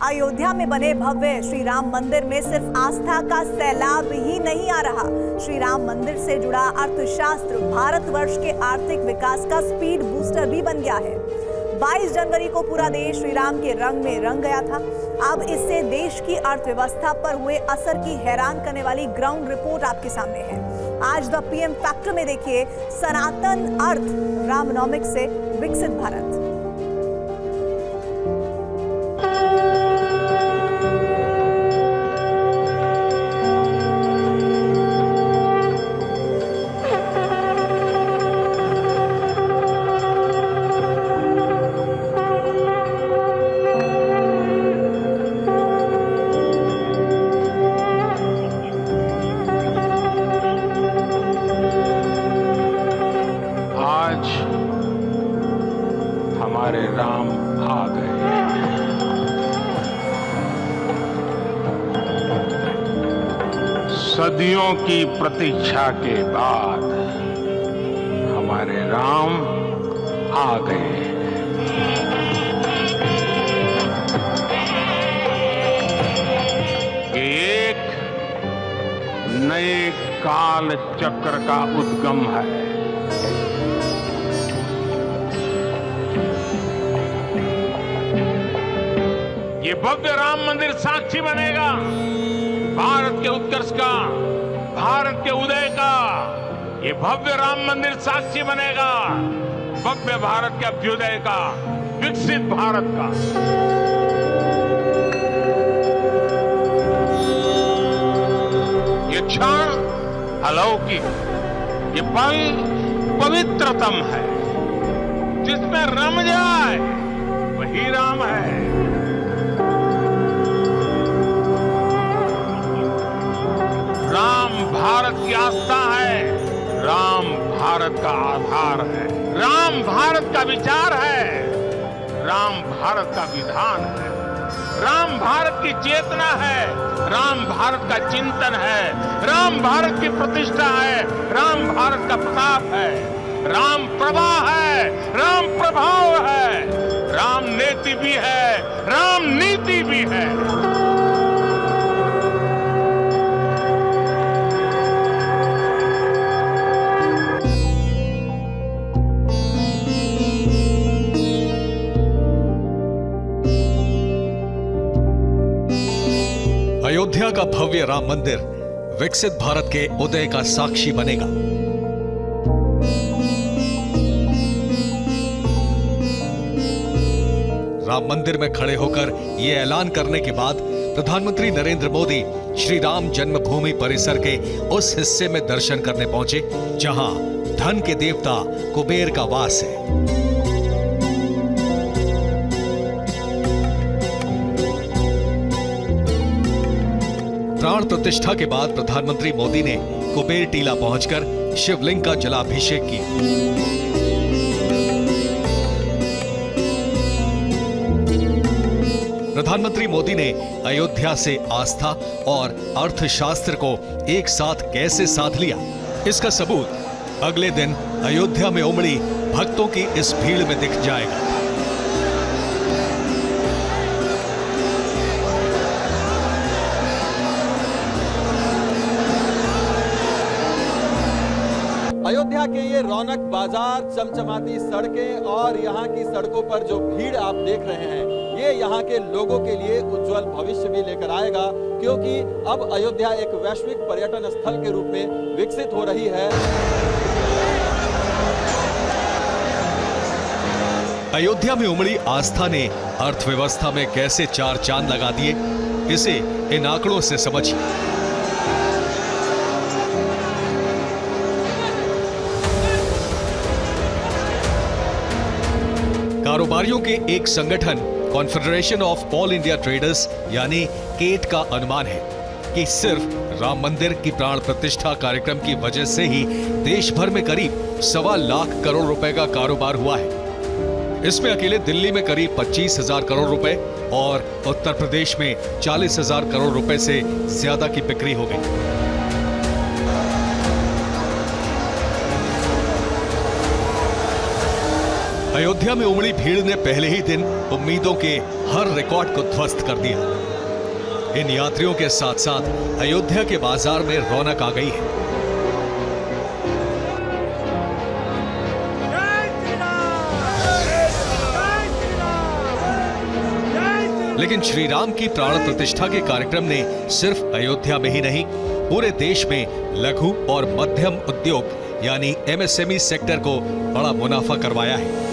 अयोध्या में बने भव्य श्री राम मंदिर में सिर्फ आस्था का सैलाब ही नहीं आ रहा, श्री राम मंदिर से जुड़ा अर्थशास्त्र भारतवर्ष के आर्थिक विकास का स्पीड बूस्टर भी बन गया है। 22 जनवरी को पूरा देश श्री राम के रंग में रंग गया था। अब इससे देश की अर्थव्यवस्था पर हुए असर की हैरान करने वाली ग्राउंड रिपोर्ट आपके सामने है। आज द पीएम फैक्टर में देखिए सनातन अर्थ रामनोमिक्स से विकसित भारत। हमारे राम आ गए। सदियों की प्रतीक्षा के बाद हमारे राम आ गए। एक नए काल चक्र का उद्गम है। ये भव्य राम मंदिर साक्षी बनेगा भारत के उत्कर्ष का, भारत के उदय का। ये भव्य राम मंदिर साक्षी बनेगा भव्य भारत के अभ्युदय का, विकसित भारत का। ये क्षण अलौकिक, ये पल पवित्रतम है। जिसमें रम जाए वही राम है। राम भारत की आस्था है, राम भारत का आधार है, राम भारत का विचार है, राम भारत का विधान है, राम भारत की चेतना है, राम भारत का चिंतन है, राम भारत की प्रतिष्ठा है, राम भारत का प्रताप है, राम प्रवाह है, राम प्रभाव है, राम नेति भी है, राम नीति भी है। अयोध्या का भव्य राम मंदिर विकसित भारत के उदय का साक्षी बनेगा। राम मंदिर में खड़े होकर यह ऐलान करने के बाद प्रधानमंत्री नरेंद्र मोदी श्री राम जन्मभूमि परिसर के उस हिस्से में दर्शन करने पहुंचे जहां धन के देवता कुबेर का वास है। प्राण प्रतिष्ठा के बाद प्रधानमंत्री मोदी ने कुबेर टीला पहुंचकर शिवलिंग का जलाभिषेक किया। प्रधानमंत्री मोदी ने अयोध्या से आस्था और अर्थशास्त्र को एक साथ कैसे साध लिया, इसका सबूत अगले दिन अयोध्या में उमड़ी भक्तों की इस भीड़ में दिख जाएगा। अयोध्या के ये रौनक बाजार, चमचमाती सड़कें और यहाँ की सड़कों पर जो भीड़ आप देख रहे हैं, ये यहाँ के लोगों के लिए उज्जवल भविष्य भी लेकर आएगा, क्योंकि अब अयोध्या एक वैश्विक पर्यटन स्थल के रूप में विकसित हो रही है। अयोध्या में उमड़ी आस्था ने अर्थव्यवस्था में कैसे चार चांद लगा दिए, इसे इन आंकड़ों से समझिए। कारोबारियों के एक संगठन confederation of all India traders यानी केट का अनुमान है कि सिर्फ राम मंदिर की प्राण प्रतिष्ठा कार्यक्रम की वजह से ही देश भर में करीब 1.25 लाख करोड़ रुपए का कारोबार हुआ है। इसमें अकेले दिल्ली में करीब 25,000 करोड़ रुपए और उत्तर प्रदेश में 40,000 करोड़ रुपए से ज्यादा की बिक्री हो गई। अयोध्या में उमड़ी भीड़ ने पहले ही दिन उम्मीदों के हर रिकॉर्ड को ध्वस्त कर दिया। इन यात्रियों के साथ साथ अयोध्या के बाजार में रौनक आ गई है। लेकिन श्री राम की प्राण प्रतिष्ठा के कार्यक्रम ने सिर्फ अयोध्या में ही नहीं, पूरे देश में लघु और मध्यम उद्योग यानी एमएसएमई सेक्टर को बड़ा मुनाफा करवाया है।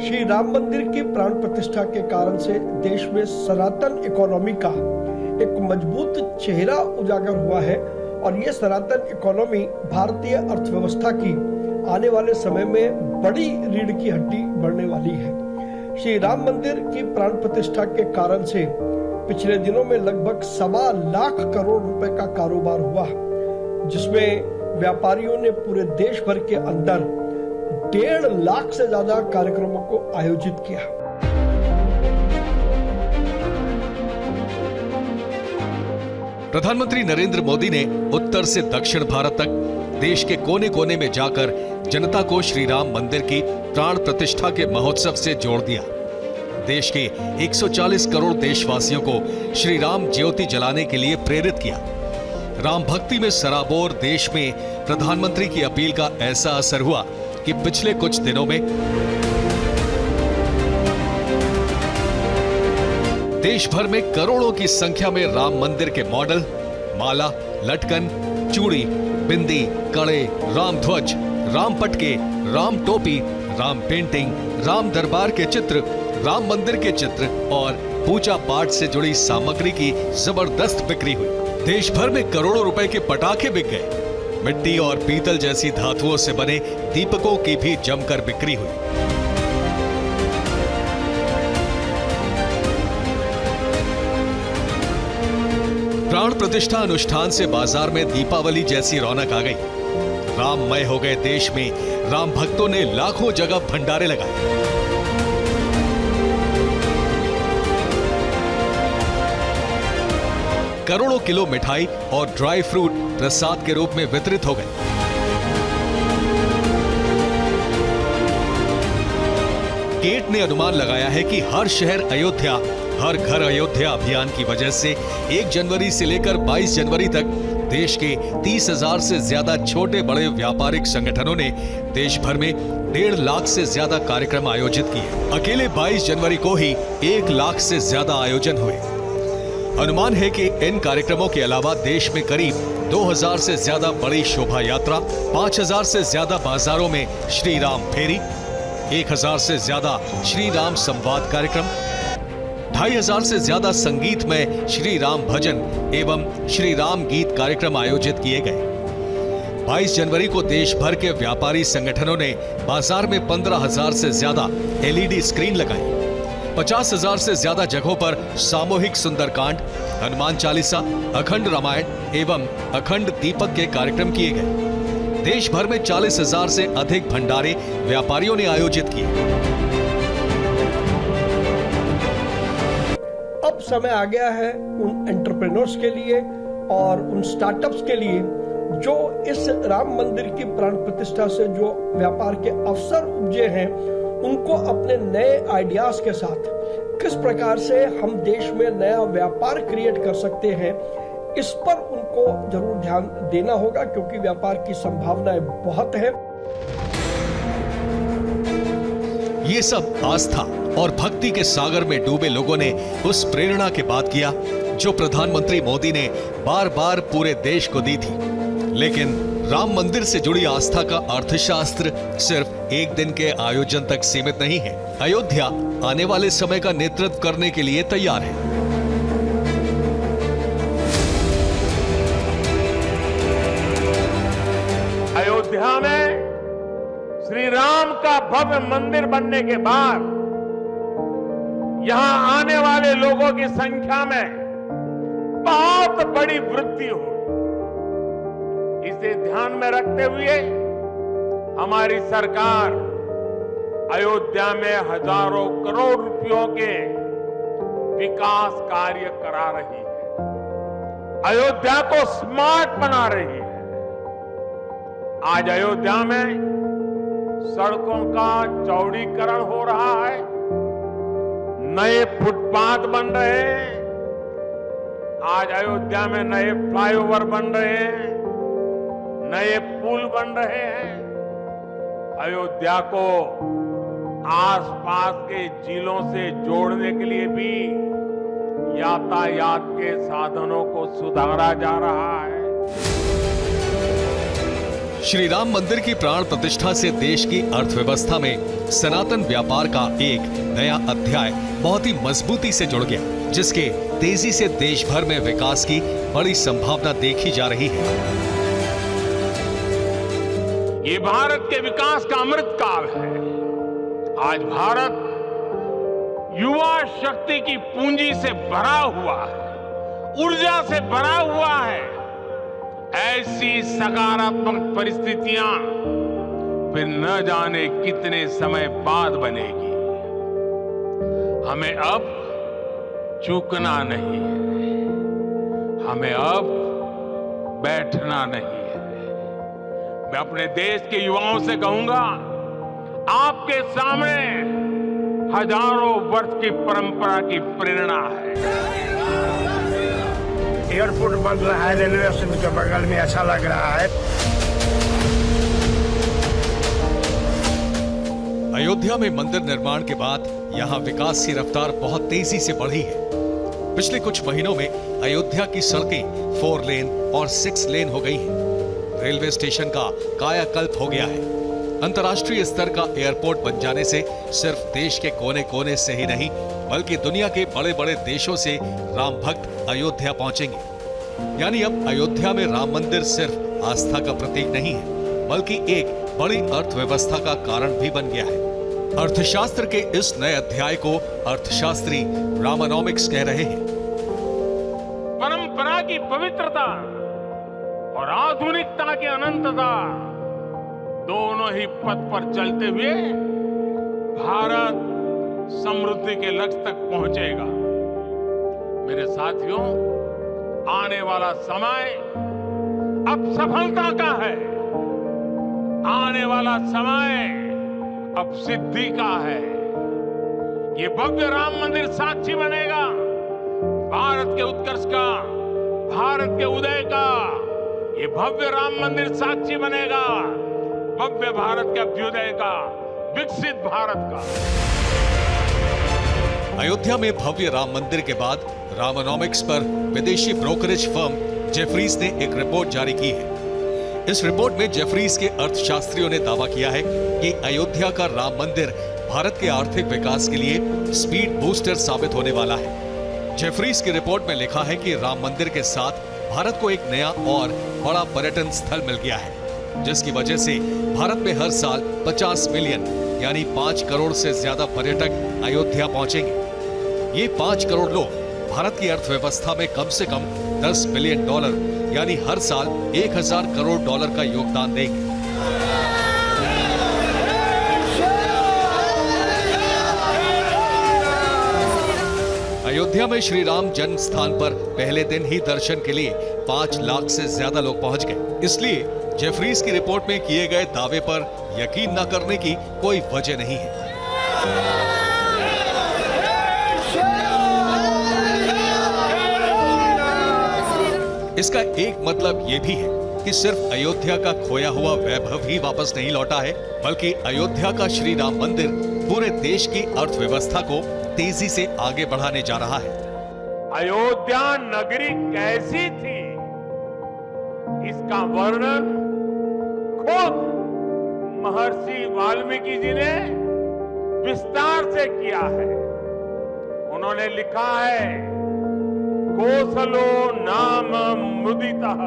श्री राम मंदिर की प्राण प्रतिष्ठा के कारण से देश में सनातन इकोनॉमी का एक मजबूत चेहरा उजागर हुआ है और ये सनातन इकोनॉमी भारतीय अर्थव्यवस्था की आने वाले समय में बड़ी रीढ़ की हड्डी बढ़ने वाली है। श्री राम मंदिर की प्राण प्रतिष्ठा के कारण से पिछले दिनों में लगभग 1.25 लाख करोड़ रुपए का कारोबार हुआ, जिसमें व्यापारियों ने पूरे देश भर के अंदर 1.5 लाख से ज्यादा कार्यक्रमों को आयोजित किया। प्रधानमंत्री नरेंद्र मोदी ने उत्तर से दक्षिण भारत तक देश के कोने कोने में जाकर जनता को श्री राम मंदिर की प्राण प्रतिष्ठा के महोत्सव से जोड़ दिया। देश के 140 करोड़ देशवासियों को श्री राम ज्योति जलाने के लिए प्रेरित किया। राम भक्ति में सराबोर देश में प्रधानमंत्री की अपील का ऐसा असर हुआ कि पिछले कुछ दिनों में देश भर में करोड़ों की संख्या में राम मंदिर के मॉडल, माला, लटकन, चूड़ी, बिंदी, कड़े, राम ध्वज, राम पटके, राम टोपी, राम पेंटिंग, राम दरबार के चित्र, राम मंदिर के चित्र और पूजा पाठ से जुड़ी सामग्री की जबरदस्त बिक्री हुई। देश भर में करोड़ों रुपए के पटाखे बिक गए। मिट्टी और पीतल जैसी धातुओं से बने दीपकों की भी जमकर बिक्री हुई। प्राण प्रतिष्ठा अनुष्ठान से बाजार में दीपावली जैसी रौनक आ गई। राममय हो गए देश में राम भक्तों ने लाखों जगह भंडारे लगाए। करोड़ों किलो मिठाई और ड्राई फ्रूट प्रसाद के रूप में वितरित हो गए। केट ने अनुमान लगाया है कि हर शहर अयोध्या, हर घर अयोध्या अभियान की वजह से 1 जनवरी से लेकर 22 जनवरी तक देश के 30,000 से ज्यादा छोटे बड़े व्यापारिक संगठनों ने देश भर में 1.5 लाख से ज्यादा कार्यक्रम आयोजित किए। अकेले 22 जनवरी को ही 1 लाख से ज्यादा आयोजन हुए। अनुमान है कि इन कार्यक्रमों के अलावा देश में करीब 2000 से ज्यादा बड़ी शोभा यात्रा, 5000 से ज्यादा बाजारों में श्री राम फेरी, 1000 से ज्यादा श्री राम संवाद कार्यक्रम, 2500 से ज्यादा संगीतमय श्री राम भजन एवं श्री राम गीत कार्यक्रम आयोजित किए गए। 22 जनवरी को देश भर के व्यापारी संगठनों ने बाजार में 15,000 से ज्यादा LED स्क्रीन लगाई। 50,000 से ज्यादा जगहों पर सामूहिक सुंदरकांड, हनुमान चालीसा, अखंड रामायण एवं अखंड दीपक के कार्यक्रम किए गए। देश भर में 40,000 से अधिक भंडारे व्यापारियों ने आयोजित किए। अब समय आ गया है उन एंटरप्रेन्योर्स के लिए और उन स्टार्टअप्स के लिए जो इस राम मंदिर की प्राण प्रतिष्ठा से जो व्यापार के अवसर उपजे हैं, उनको अपने नए आइडियाज के साथ किस प्रकार से हम देश में नया व्यापार क्रिएट कर सकते हैं, इस पर उनको जरूर ध्यान देना होगा, क्योंकि व्यापार की संभावनाएं बहुत है। ये सब आस्था और भक्ति के सागर में डूबे लोगों ने उस प्रेरणा के बात किया जो प्रधानमंत्री मोदी ने बार बार पूरे देश को दी थी। लेकिन राम मंदिर से जुड़ी आस्था का अर्थशास्त्र सिर्फ एक दिन के आयोजन तक सीमित नहीं है। अयोध्या आने वाले समय का नेतृत्व करने के लिए तैयार है। अयोध्या में श्री राम का भव्य मंदिर बनने के बाद यहां आने वाले लोगों की संख्या में बहुत बड़ी वृद्धि हुई। इसे ध्यान में रखते हुए हमारी सरकार अयोध्या में हजारों करोड़ रुपयों के विकास कार्य करा रही है। अयोध्या को स्मार्ट बना रही है। आज अयोध्या में सड़कों का चौड़ीकरण हो रहा है, नए फुटपाथ बन रहे हैं, आज अयोध्या में नए फ्लाईओवर बन रहे हैं, नए पुल बन रहे हैं। अयोध्या को आसपास के जिलों से जोड़ने के लिए भी यातायात के साधनों को सुधारा जा रहा है। श्री राम मंदिर की प्राण प्रतिष्ठा से देश की अर्थव्यवस्था में सनातन व्यापार का एक नया अध्याय बहुत ही मजबूती से जुड़ गया, जिसके तेजी से देश भर में विकास की बड़ी संभावना देखी जा रही है। ये भारत के विकास का अमृत काल है। आज भारत युवा शक्ति की पूंजी से भरा हुआ है, ऊर्जा से भरा हुआ है। ऐसी सकारात्मक परिस्थितियां फिर न जाने कितने समय बाद बनेगी। हमें अब चूकना नहीं है, हमें अब बैठना नहीं है। मैं अपने देश के युवाओं से कहूंगा, आपके सामने हजारों वर्ष की परंपरा की प्रेरणा है। एयरपोर्ट बन रहा है, रेलवे स्टेशन के बगल में, अच्छा लग रहा है। अयोध्या में मंदिर निर्माण के बाद यहाँ विकास की रफ्तार बहुत तेजी से बढ़ी है। पिछले कुछ महीनों में अयोध्या की सड़कें 4 लेन और 6 लेन हो गई हैं। रेलवे स्टेशन का कायाकल्प हो गया है। अंतर्राष्ट्रीय स्तर का एयरपोर्ट बन जाने से सिर्फ देश के कोने कोने से ही नहीं, बल्कि दुनिया के बड़े बड़े देशों से राम भक्त अयोध्या पहुंचेंगे। यानी अब अयोध्या में राम मंदिर सिर्फ आस्था का प्रतीक नहीं है, बल्कि एक बड़ी अर्थव्यवस्था का कारण भी बन गया है। अर्थशास्त्र के इस नए अध्याय को अर्थशास्त्री रामानॉमिक्स कह रहे हैं। परंपरा की पवित्रता और आधुनिकता की अनंतता दोनों ही पथ पर चलते हुए भारत समृद्धि के लक्ष्य तक पहुंचेगा। मेरे साथियों, आने वाला समय अब सफलता का है। आने वाला समय अब सिद्धि का है। ये भव्य राम मंदिर साक्षी बनेगा भारत के उत्कर्ष का, भारत के उदय का। ये भव्य राम मंदिर साक्षी बनेगा भव्य भारत के अभ्युदय का, विकसित भारत का। अयोध्या में भव्य राम मंदिर के बाद रामानॉमिक्स पर विदेशी ब्रोकरेज फर्म जेफरीज ने एक रिपोर्ट जारी की है। इस रिपोर्ट में जेफरीज के अर्थशास्त्रियों ने दावा किया है कि अयोध्या का राम मंदिर भारत के आर्थिक विकास के लिए स्पीड बूस्टर साबित होने वाला है। जेफरीज की रिपोर्ट में लिखा है कि राम मंदिर के साथ भारत को एक नया और बड़ा पर्यटन स्थल मिल गया है, जिसकी वजह से भारत में हर साल 50 मिलियन यानी 5 करोड़ से ज्यादा पर्यटक अयोध्या पहुंचेंगे। ये 5 करोड़ लोग भारत की अर्थव्यवस्था में कम से कम $10 बिलियन यानी हर साल 1000 करोड़ डॉलर का योगदान देंगे। अयोध्या में श्री राम जन्म स्थान पर पहले दिन ही दर्शन के लिए 5 लाख से ज्यादा लोग पहुंच गए। इसलिए जेफरीज की रिपोर्ट में किए गए दावे पर यकीन न करने की कोई वजह नहीं है। इसका एक मतलब यह भी है कि सिर्फ अयोध्या का खोया हुआ वैभव ही वापस नहीं लौटा है, बल्कि अयोध्या का श्री राम मंदिर पूरे देश की अर्थव्यवस्था को तेजी से आगे बढ़ाने जा रहा है। अयोध्या नगरी कैसी थी, इसका वर्णन खुद महर्षि वाल्मीकि जी ने विस्तार से किया है। उन्होंने लिखा है, कोसलो नाम मुदितः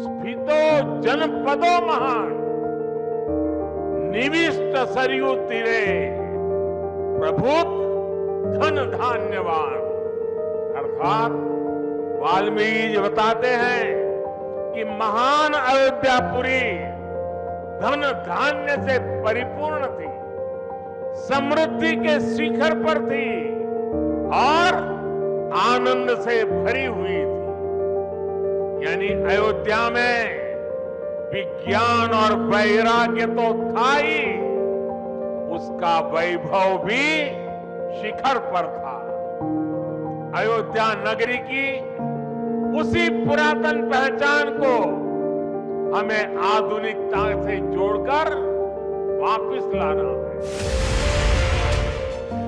स्फीतो जनपदो महान निविष्ट सरयू तीरे प्रभुत धन धान्यवान। अर्थात वाल्मीकि जी बताते हैं कि महान अयोध्यापुरी धन धान्य से परिपूर्ण थी, समृद्धि के शिखर पर थी और आनंद से भरी हुई थी। यानी अयोध्या में विज्ञान और वैराग्य तो था ही, उसका वैभव भी शिखर पर था। अयोध्या नगरी की उसी पुरातन पहचान को हमें आधुनिकता से जोड़कर वापस लाना है।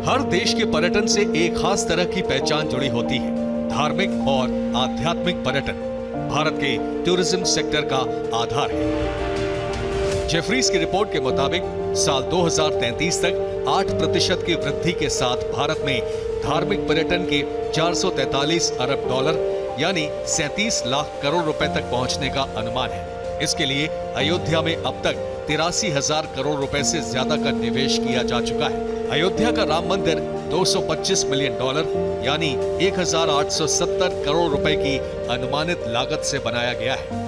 हर देश के पर्यटन से एक खास तरह की पहचान जुड़ी होती है। धार्मिक और आध्यात्मिक पर्यटन भारत के टूरिज्म सेक्टर का आधार है। जेफरीज की रिपोर्ट के मुताबिक साल 2033 तक 8% की वृद्धि के साथ भारत में धार्मिक पर्यटन के 443 अरब डॉलर यानी 37 लाख करोड़ रुपए तक पहुंचने का अनुमान है। इसके लिए अयोध्या में अब तक 83,000 करोड़ रुपए से ज्यादा का निवेश किया जा चुका है। अयोध्या का राम मंदिर 225 मिलियन डॉलर यानी 1,870 करोड़ रुपए की अनुमानित लागत से बनाया गया है।